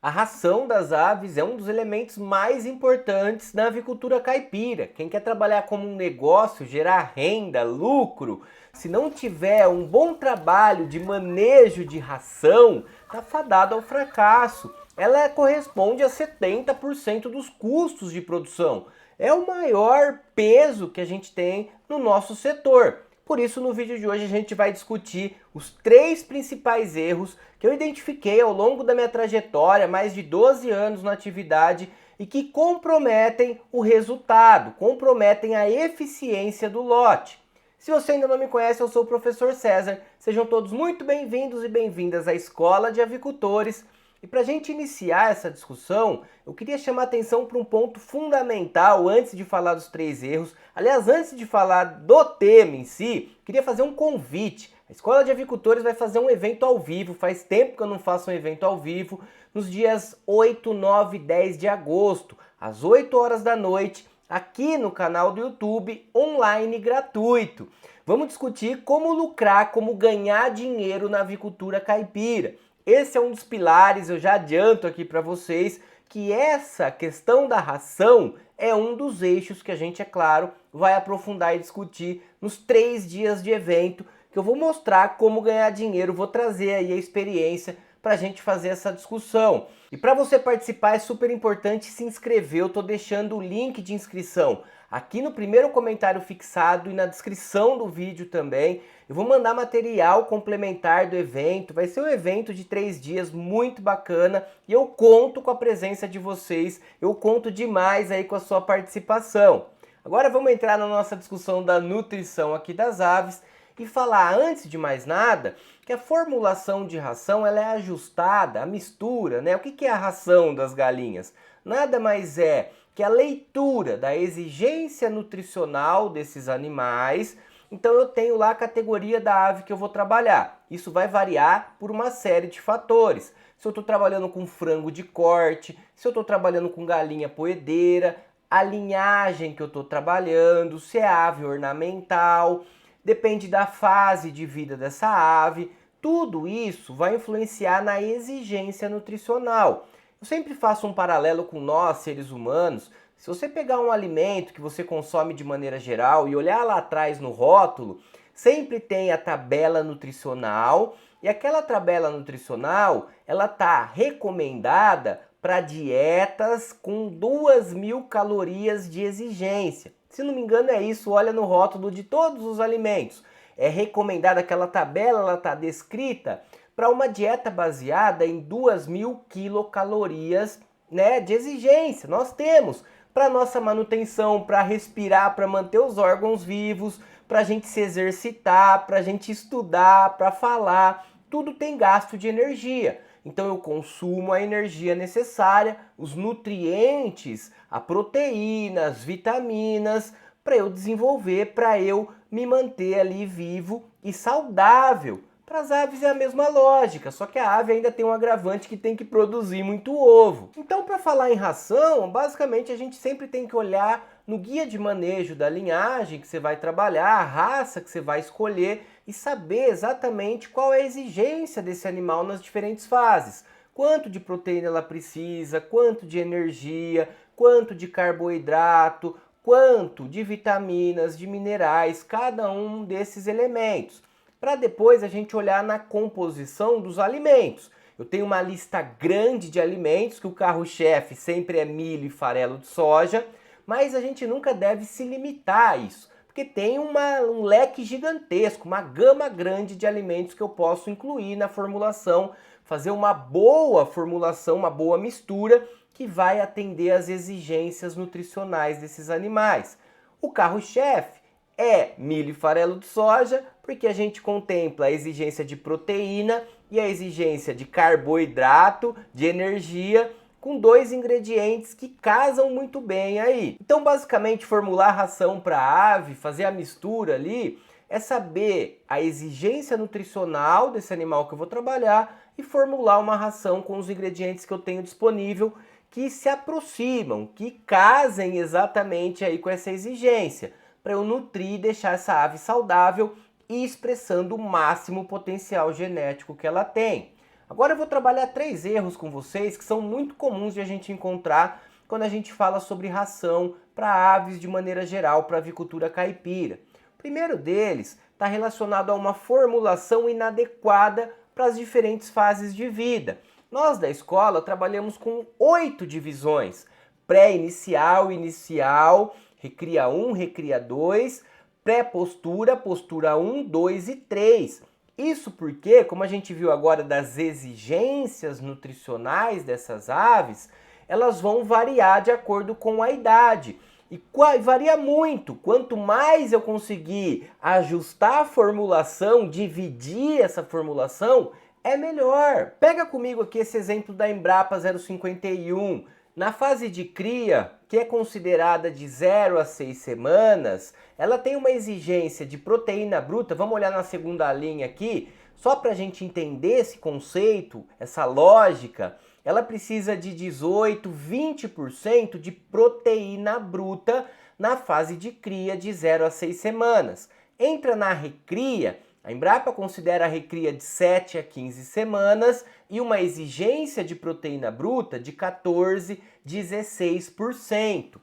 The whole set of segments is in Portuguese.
A ração das aves é um dos elementos mais importantes na avicultura caipira. Quem quer trabalhar como um negócio, gerar renda, lucro, se não tiver um bom trabalho de manejo de ração, está fadado ao fracasso. Ela corresponde a 70% dos custos de produção. É o maior peso que a gente tem no nosso setor. Por isso, no vídeo de hoje a gente vai discutir os 3 principais erros que eu identifiquei ao longo da minha trajetória, mais de 12 anos na atividade, e que comprometem o resultado, comprometem a eficiência do lote. Se você ainda não me conhece, eu sou o professor César. Sejam todos muito bem-vindos e bem-vindas à Escola de Avicultores. E para a gente iniciar essa discussão, eu queria chamar a atenção para um ponto fundamental antes de falar dos 3 erros. Aliás, antes de falar do tema em si, queria fazer um convite. A Escola de Avicultores vai fazer um evento ao vivo, faz tempo que eu não faço um evento ao vivo, nos dias 8, 9 e 10 de agosto, às 8 horas da noite, aqui no canal do YouTube, online gratuito. Vamos discutir como lucrar, como ganhar dinheiro na avicultura caipira. Esse é um dos pilares, eu já adianto aqui para vocês, que essa questão da ração é um dos eixos que a gente, é claro, vai aprofundar e discutir nos 3 dias de evento, que eu vou mostrar como ganhar dinheiro, vou trazer aí a experiência para a gente fazer essa discussão. E para você participar é super importante se inscrever, eu estou deixando o link de inscrição aqui no primeiro comentário fixado e na descrição do vídeo também. Eu vou mandar material complementar do evento, vai ser um evento de 3 dias muito bacana e eu conto com a presença de vocês, eu conto demais aí com a sua participação. Agora vamos entrar na nossa discussão da nutrição aqui das aves e falar, antes de mais nada, que a formulação de ração ela é ajustada, a mistura, né? O que é a ração das galinhas? Nada mais é que a leitura da exigência nutricional desses animais. Então eu tenho lá a categoria da ave que eu vou trabalhar. Isso vai variar por uma série de fatores. Se eu estou trabalhando com frango de corte, se eu estou trabalhando com galinha poedeira, a linhagem que eu estou trabalhando, se é ave ornamental, depende da fase de vida dessa ave. Tudo isso vai influenciar na exigência nutricional. Eu sempre faço um paralelo com nós, seres humanos. Se você pegar um alimento que você consome de maneira geral e olhar lá atrás no rótulo, sempre tem a tabela nutricional e aquela tabela nutricional, ela está recomendada para dietas com 2.000 calorias de exigência. Se não me engano é isso, olha no rótulo de todos os alimentos. É recomendada aquela tabela, ela está descrita para uma dieta baseada em 2.000 quilocalorias, né, de exigência. Nós temos para nossa manutenção, para respirar, para manter os órgãos vivos, para a gente se exercitar, para a gente estudar, para falar. Tudo tem gasto de energia. Então eu consumo a energia necessária, os nutrientes, a proteína, as vitaminas, para eu desenvolver, para eu me manter ali vivo e saudável. Para as aves é a mesma lógica, só que a ave ainda tem um agravante que tem que produzir muito ovo. Então, para falar em ração, basicamente a gente sempre tem que olhar no guia de manejo da linhagem que você vai trabalhar, a raça que você vai escolher e saber exatamente qual é a exigência desse animal nas diferentes fases. Quanto de proteína ela precisa, quanto de energia, quanto de carboidrato, quanto de vitaminas, de minerais, cada um desses elementos. Para depois a gente olhar na composição dos alimentos. Eu tenho uma lista grande de alimentos, que o carro-chefe sempre é milho e farelo de soja, mas a gente nunca deve se limitar a isso, porque tem um leque gigantesco, uma gama grande de alimentos que eu posso incluir na formulação, fazer uma boa formulação, uma boa mistura, que vai atender às exigências nutricionais desses animais. O carro-chefe é milho e farelo de soja, porque a gente contempla a exigência de proteína e a exigência de carboidrato, de energia, com 2 ingredientes que casam muito bem aí. Então, basicamente, formular ração para a ave, fazer a mistura ali, é saber a exigência nutricional desse animal que eu vou trabalhar e formular uma ração com os ingredientes que eu tenho disponível que se aproximam, que casem exatamente aí com essa exigência, para eu nutrir e deixar essa ave saudável e expressando o máximo potencial genético que ela tem. Agora eu vou trabalhar 3 erros com vocês que são muito comuns de a gente encontrar quando a gente fala sobre ração para aves de maneira geral, para a avicultura caipira. O primeiro deles está relacionado a uma formulação inadequada para as diferentes fases de vida. Nós da escola trabalhamos com 8 divisões: pré-inicial, inicial, recria 1, recria 2, pré-postura, postura 1, 2 e 3. Isso porque, como a gente viu agora das exigências nutricionais dessas aves, elas vão variar de acordo com a idade. E varia muito. Quanto mais eu conseguir ajustar a formulação, dividir essa formulação, é melhor. Pega comigo aqui esse exemplo da Embrapa 051. Na fase de cria, que é considerada de 0 a 6 semanas, ela tem uma exigência de proteína bruta. Vamos olhar na segunda linha aqui, só para a gente entender esse conceito, essa lógica. Ela precisa de 18, 20% de proteína bruta na fase de cria de 0 a 6 semanas. Entra na recria, a Embrapa considera a recria de 7 a 15 semanas e uma exigência de proteína bruta de 14, 16%.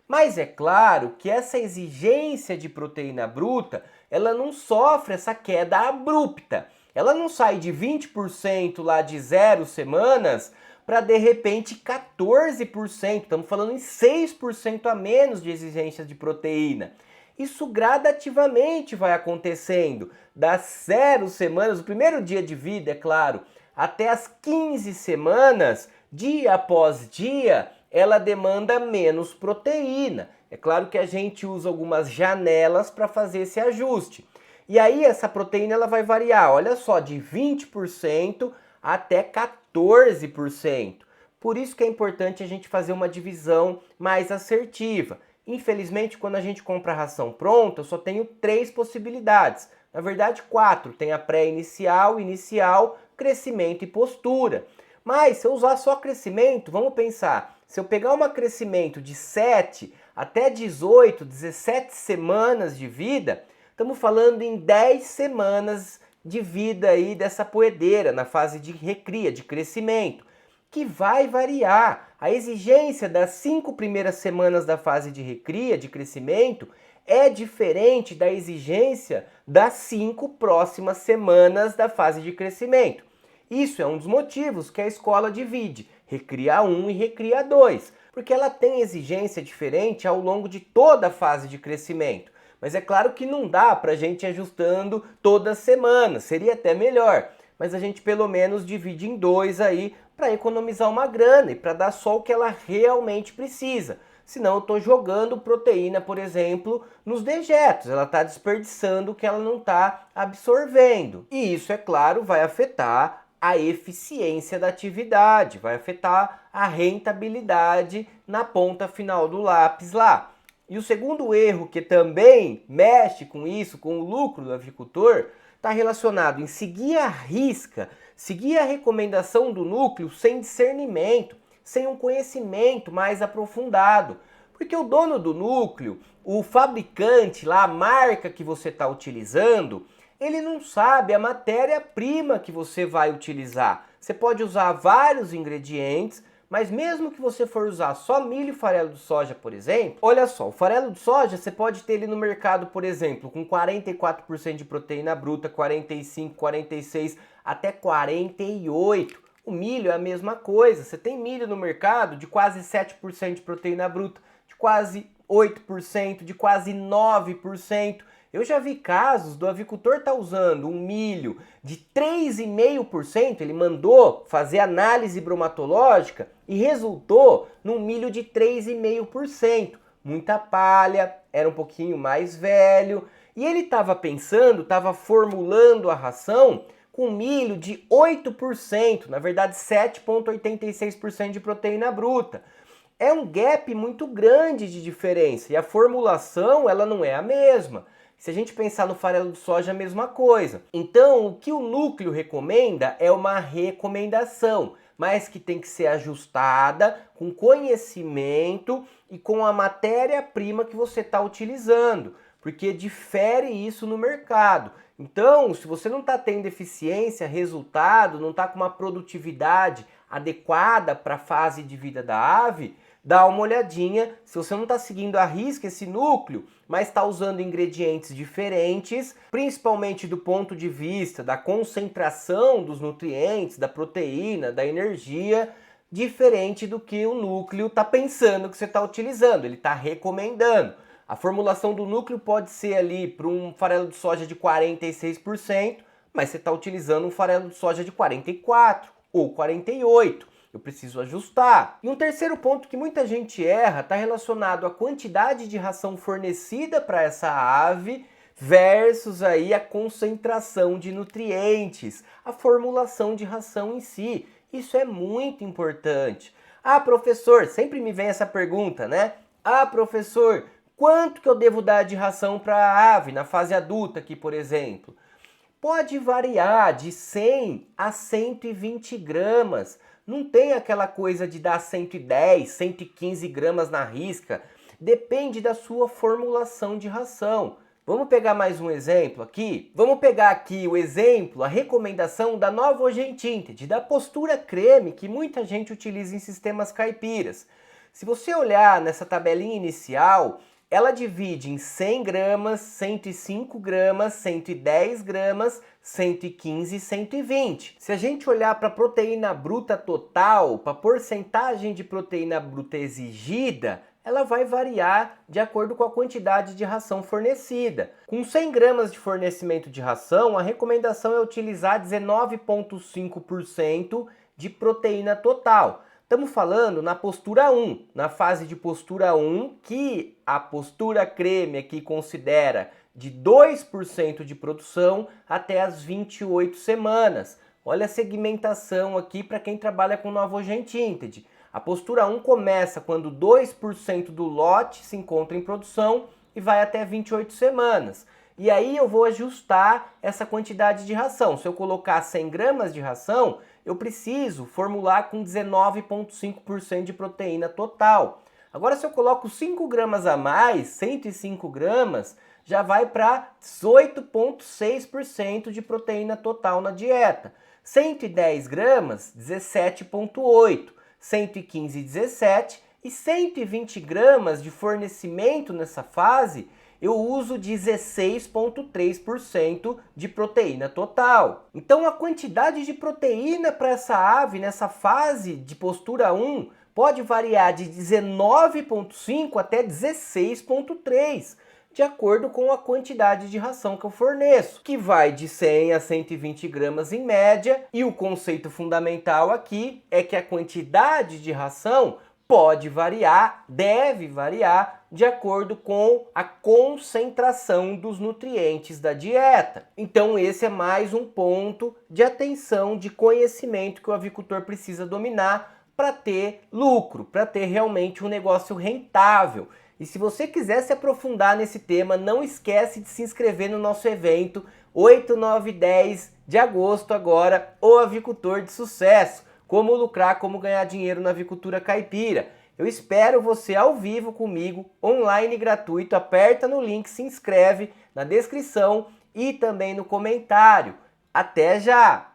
Mas é claro que essa exigência de proteína bruta, ela não sofre essa queda abrupta. Ela não sai de 20% lá de 0 semanas para de repente 14%. Estamos falando em 6% a menos de exigência de proteína. Isso gradativamente vai acontecendo, das 0 semanas, o primeiro dia de vida, é claro, até as 15 semanas, dia após dia, ela demanda menos proteína. É claro que a gente usa algumas janelas para fazer esse ajuste. E aí essa proteína ela vai variar, olha só, de 20% até 14%. Por isso que é importante a gente fazer uma divisão mais assertiva. Infelizmente, quando a gente compra a ração pronta, eu só tenho 3 possibilidades. Na verdade, 4. Tem a pré-inicial, inicial, crescimento e postura. Mas se eu usar só crescimento, vamos pensar, se eu pegar uma crescimento de 7 até 18, 17 semanas de vida, estamos falando em 10 semanas de vida aí dessa poedeira na fase de recria, de crescimento, que vai variar. A exigência das 5 primeiras semanas da fase de recria, de crescimento, é diferente da exigência das 5 próximas semanas da fase de crescimento. Isso é um dos motivos que a escola divide recria 1 e recria 2, porque ela tem exigência diferente ao longo de toda a fase de crescimento. Mas é claro que não dá para a gente ir ajustando toda semana, seria até melhor. Mas a gente pelo menos divide em 2 aí para economizar uma grana e para dar só o que ela realmente precisa. Senão eu estou jogando proteína, por exemplo, nos dejetos. Ela está desperdiçando o que ela não está absorvendo. E isso, é claro, vai afetar a eficiência da atividade, vai afetar a rentabilidade na ponta final do lápis lá. E o segundo erro que também mexe com isso, com o lucro do avicultor, está relacionado em seguir à risca, seguir a recomendação do núcleo sem discernimento, sem um conhecimento mais aprofundado. Porque o dono do núcleo, o fabricante lá, a marca que você está utilizando, ele não sabe a matéria-prima que você vai utilizar. Você pode usar vários ingredientes, mas mesmo que você for usar só milho e farelo de soja, por exemplo, olha só, o farelo de soja você pode ter ele no mercado, por exemplo, com 44% de proteína bruta, 45, 46, até 48. O milho é a mesma coisa, você tem milho no mercado de quase 7% de proteína bruta, de quase 8%, de quase 9%. Eu já vi casos do avicultor estar usando um milho de 3,5%, ele mandou fazer análise bromatológica e resultou num milho de 3,5%. Muita palha, era um pouquinho mais velho, e ele estava pensando, estava formulando a ração com milho de 8%, na verdade 7,86% de proteína bruta. É um gap muito grande de diferença e a formulação ela não é a mesma. Se a gente pensar no farelo de soja, é a mesma coisa. Então, o que o núcleo recomenda é uma recomendação, mas que tem que ser ajustada com conhecimento e com a matéria-prima que você está utilizando, porque difere isso no mercado. Então, se você não está tendo eficiência, resultado, não está com uma produtividade adequada para a fase de vida da ave, dá uma olhadinha se você não está seguindo à risca esse núcleo, mas está usando ingredientes diferentes, principalmente do ponto de vista da concentração dos nutrientes, da proteína, da energia, diferente do que o núcleo está pensando que você está utilizando, ele está recomendando. A formulação do núcleo pode ser ali para um farelo de soja de 46%, mas você está utilizando um farelo de soja de 44% ou 48%. Eu preciso ajustar. E um terceiro ponto que muita gente erra está relacionado à quantidade de ração fornecida para essa ave versus aí a concentração de nutrientes, a formulação de ração em si. Isso é muito importante. Ah, professor, sempre me vem essa pergunta, né? Ah, professor, quanto que eu devo dar de ração para a ave na fase adulta aqui, por exemplo? Pode variar de 100 a 120 gramas. Não tem aquela coisa de dar 110, 115 gramas na risca. Depende da sua formulação de ração. Vamos pegar mais um exemplo aqui? Vamos pegar aqui o exemplo, a recomendação da Novogentinted, da postura creme que muita gente utiliza em sistemas caipiras. Se você olhar nessa tabelinha inicial, ela divide em 100 gramas, 105 gramas, 110 gramas, 115 e 120. Se a gente olhar para a proteína bruta total, para a porcentagem de proteína bruta exigida, ela vai variar de acordo com a quantidade de ração fornecida. Com 100 gramas de fornecimento de ração, a recomendação é utilizar 19,5% de proteína total. Estamos falando na postura 1, na fase de postura 1, que a postura creme aqui considera de 2% de produção até as 28 semanas. Olha a segmentação aqui para quem trabalha com Novogentinted. A postura 1 começa quando 2% do lote se encontra em produção e vai até 28 semanas. E aí eu vou ajustar essa quantidade de ração. Se eu colocar 100 gramas de ração, eu preciso formular com 19,5% de proteína total. Agora, se eu coloco 5 gramas a mais, 105 gramas, já vai para 18,6% de proteína total na dieta. 110 gramas, 17,8%. 115, 17 e 120 gramas de fornecimento nessa fase, eu uso 16,3% de proteína total. Então a quantidade de proteína para essa ave nessa fase de postura 1 pode variar de 19,5 até 16,3, de acordo com a quantidade de ração que eu forneço, que vai de 100 a 120 gramas em média, e o conceito fundamental aqui é que a quantidade de ração pode variar, deve variar, de acordo com a concentração dos nutrientes da dieta. Então esse é mais um ponto de atenção, de conhecimento que o avicultor precisa dominar para ter lucro, para ter realmente um negócio rentável. E se você quiser se aprofundar nesse tema, não esquece de se inscrever no nosso evento 8, 9 e 10 de agosto agora, o Avicultor de Sucesso. Como lucrar, como ganhar dinheiro na avicultura caipira. Eu espero você ao vivo comigo, online gratuito. Aperta no link, se inscreve na descrição e também no comentário. Até já!